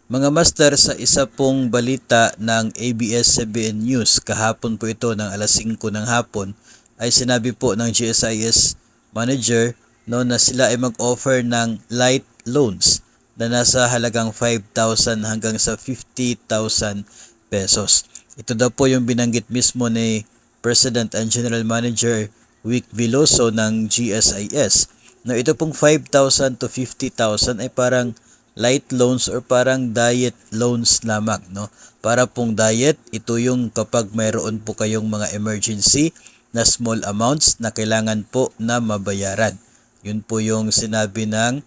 Mga master, sa isa pong balita ng ABS-CBN News, kahapon po ito ng alas 5 ng hapon, ay sinabi po ng GSIS manager na sila ay mag-offer ng light loans na nasa halagang 5,000 hanggang sa 50,000 pesos. Ito daw po yung binanggit mismo ni President and General Manager Vic Veloso ng GSIS. Ito pong 5,000 to 50,000 ay parang light loans or parang diet loans lamang, no? Para pong diet, ito yung kapag mayroon po kayong mga emergency na small amounts na kailangan po na mabayaran. Yun po yung sinabi ng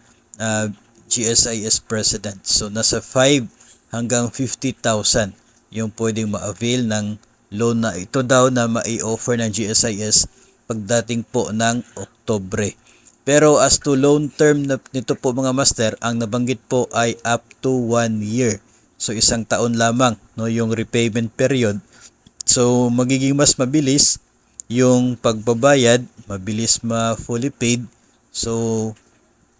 GSIS President. So nasa 5 hanggang 50,000 yung pwedeng ma-avail ng loan na ito daw na mai-offer ng GSIS pagdating po ng Oktubre. Pero as to loan term nito po mga master, ang nabanggit po ay up to 1 year. So isang taon lamang, no, yung repayment period. So magiging mas mabilis yung pagbabayad, mabilis ma-fully paid. So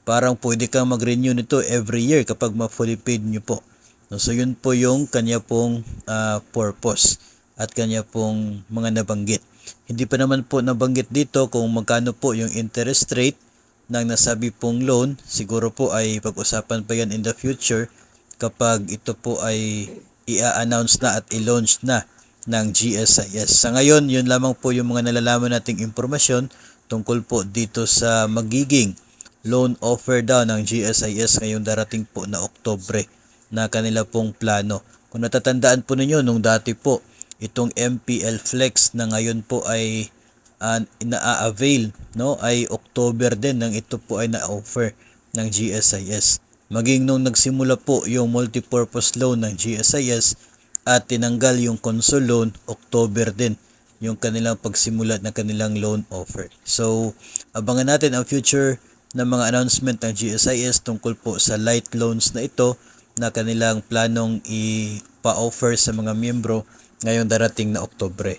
parang pwede kang mag-renew nito every year kapag ma-fully paid nyo po. No, so yun po yung kanya pong purpose at kanya pong mga nabanggit. Hindi pa naman po nabanggit dito kung magkano po yung interest rate ng nasabi pong loan. Siguro po ay pag-usapan pa yan in the future kapag ito po ay i-announce na at i-launch na ng GSIS. Sa ngayon, yun lamang po yung mga nalalaman nating impormasyon tungkol po dito sa magiging loan offer daw ng GSIS ngayong darating po na Oktubre na kanila pong plano. Kung natatandaan po ninyo, nung dati po, itong MPL Flex na ngayon po ay ina-avail, no, ay October din nang ito po ay na-offer ng GSIS. Maging nung nagsimula po yung multipurpose loan ng GSIS at tinanggal yung console loan, October din yung kanilang pagsimula ng kanilang loan offer. So, abangan natin ang future ng mga announcement ng GSIS tungkol po sa light loans na ito na kanilang planong ipa-offer sa mga miyembro ngayong darating na Oktubre.